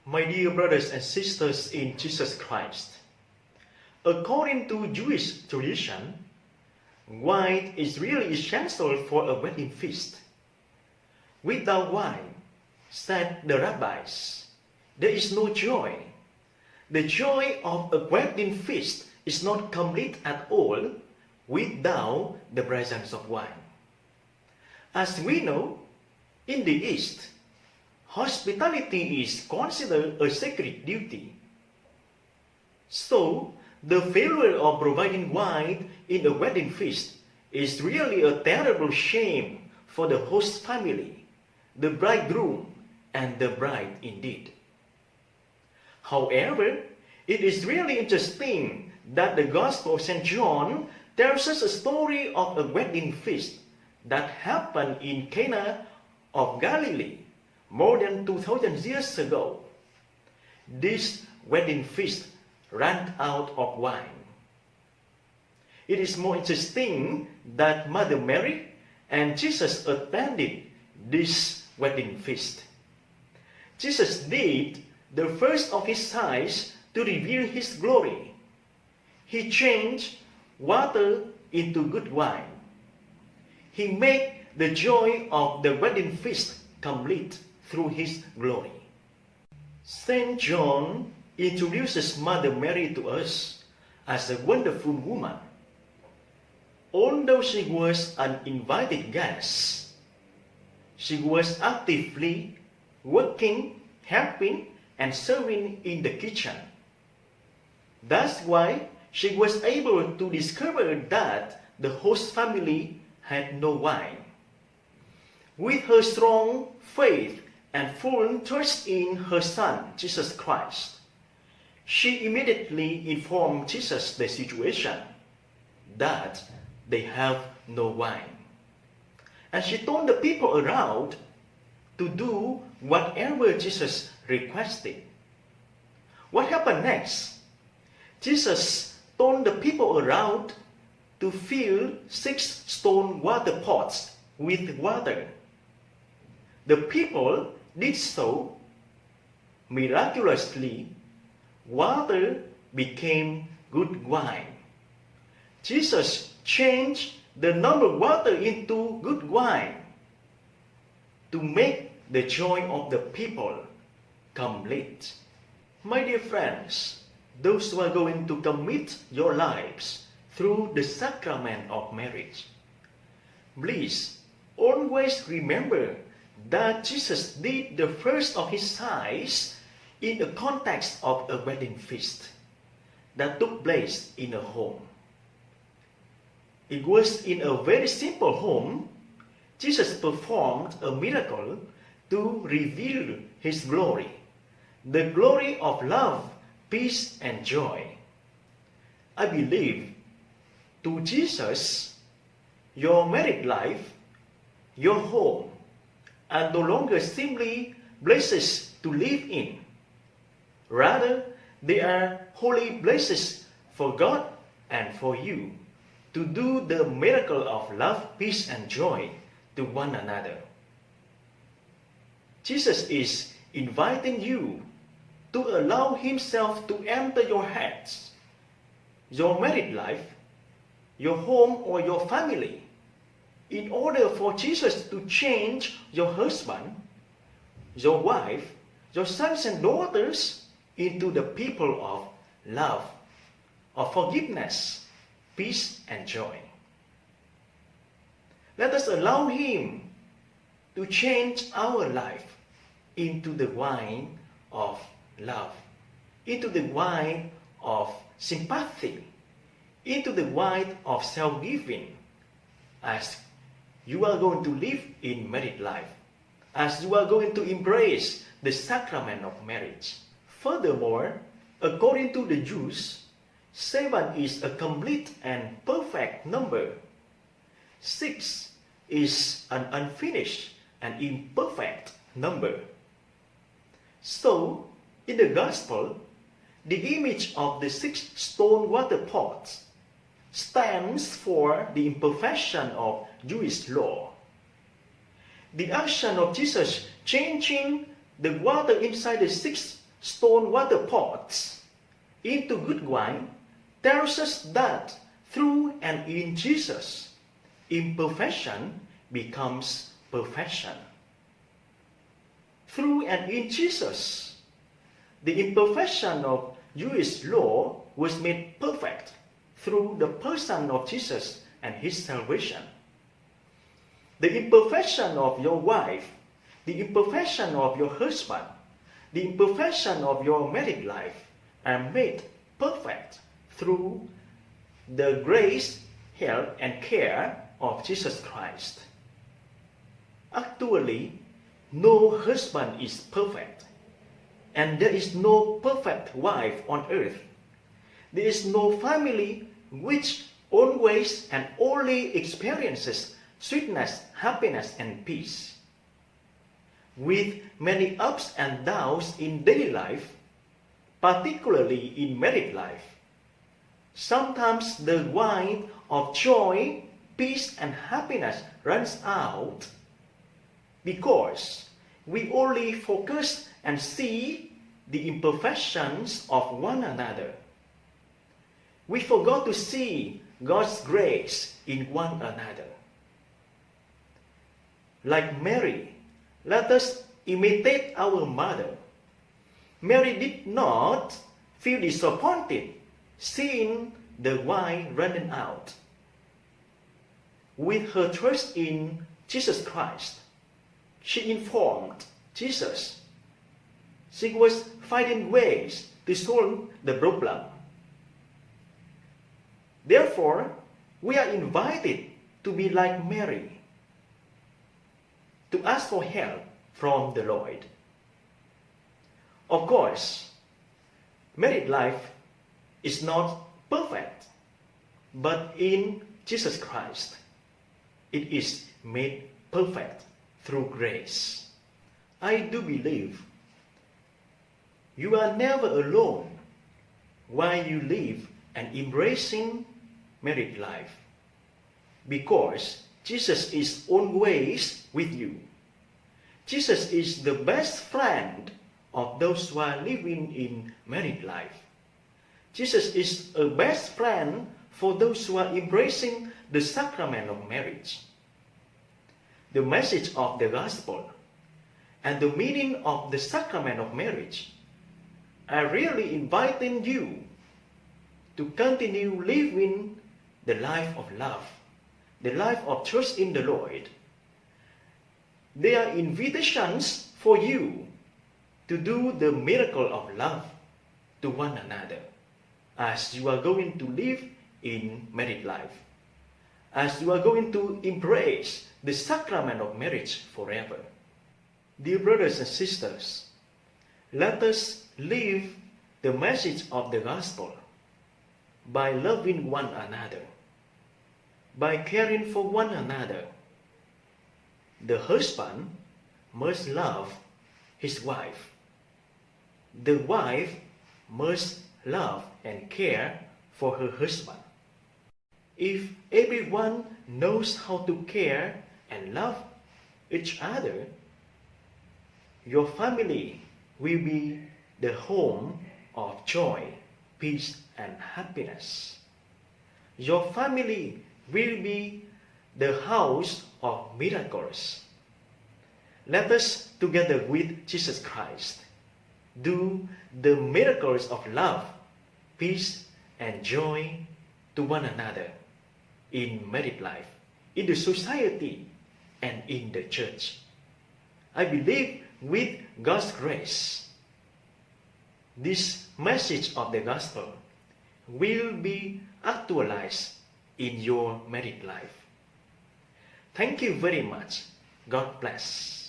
My dear brothers and sisters in Jesus Christ, according to Jewish tradition, wine is really essential for a wedding feast. Without wine, said the rabbis, there is no joy. The joy of a wedding feast is not complete at all without the presence of wine. As we know, in the East, hospitality is considered a sacred duty. So, the failure of providing wine in a wedding feast is really a terrible shame for the host family, the bridegroom, and the bride indeed. However, it is really interesting that the Gospel of St. John tells us a story of a wedding feast that happened in Cana of Galilee more than 2,000 years ago. This wedding feast ran out of wine. It is more interesting that Mother Mary and Jesus attended this wedding feast. Jesus did the first of his signs to reveal his glory. He changed water into good wine. He made the joy of the wedding feast complete through his glory. St. John introduces Mother Mary to us as a wonderful woman. Although she was an invited guest, she was actively working, helping, and serving in the kitchen. That's why she was able to discover that the host family had no wine. With her strong faith and full trust in her Son, Jesus Christ, she immediately informed Jesus the situation, that they have no wine. And she told the people around to do whatever Jesus requested. What happened next? Jesus told the people around to fill 6 stone water pots with water. The people did so. Miraculously, water became good wine. Jesus changed the normal water into good wine to make the joy of the people complete. My dear friends, those who are going to commit your lives through the sacrament of marriage, please always remember that Jesus did the first of his signs in the context of a wedding feast that took place in a home. It was in a very simple home. Jesus performed a miracle to reveal his glory, the glory of love, peace, and joy. I believe to Jesus, your married life, your home, are no longer simply places to live in. Rather, they are holy places for God and for you to do the miracle of love, peace, and joy to one another. Jesus is inviting you to allow himself to enter your hearts, your married life, your home, or your family, in order for Jesus to change your husband, your wife, your sons and daughters into the people of love, of forgiveness, peace, and joy. Let us allow him to change our life into the wine of love, into the wine of sympathy, into the wine of self-giving, as you are going to live in married life, as you are going to embrace the sacrament of marriage. Furthermore, according to the Jews, 7 is a complete and perfect number. 6 is an unfinished and imperfect number. So, in the Gospel, the image of the 6 stone water pots stands for the imperfection of Jewish law. The action of Jesus changing the water inside the 6 stone water pots into good wine tells us that through and in Jesus, imperfection becomes perfection. Through and in Jesus, the imperfection of Jewish law was made perfect through the person of Jesus and his salvation. The imperfection of your wife, the imperfection of your husband, the imperfection of your married life are made perfect through the grace, help, and care of Jesus Christ. Actually, no husband is perfect, and there is no perfect wife on earth. There is no family which always and only experiences sweetness, happiness, and peace. With many ups and downs in daily life, particularly in married life, sometimes the wine of joy, peace, and happiness runs out because we only focus and see the imperfections of one another. We forgot to see God's grace in one another. Like Mary, let us imitate our mother. Mary did not feel disappointed seeing the wine running out. With her trust in Jesus Christ, she informed Jesus. She was finding ways to solve the problem. Therefore, we are invited to be like Mary, to ask for help from the Lord. Of course, married life is not perfect, but in Jesus Christ, it is made perfect through grace. I do believe you are never alone while you live and embracing married life, because Jesus is always with you. Jesus is the best friend of those who are living in married life. Jesus is a best friend for those who are embracing the sacrament of marriage. The message of the gospel and the meaning of the sacrament of marriage are really inviting you to continue living the life of love, the life of trust in the Lord. They are invitations for you to do the miracle of love to one another as you are going to live in married life, as you are going to embrace the sacrament of marriage forever. Dear brothers and sisters, let us live the message of the gospel by loving one another, by caring for one another. The husband must love his wife. The wife must love and care for her husband. If everyone knows how to care and love each other, your family will be the home of joy, peace, and happiness. Your family will be the house of miracles. Let us, together with Jesus Christ, do the miracles of love, peace, and joy to one another in married life, in the society, and in the church. I believe with God's grace, this message of the gospel will be actualized in your married life. Thank you very much. God bless.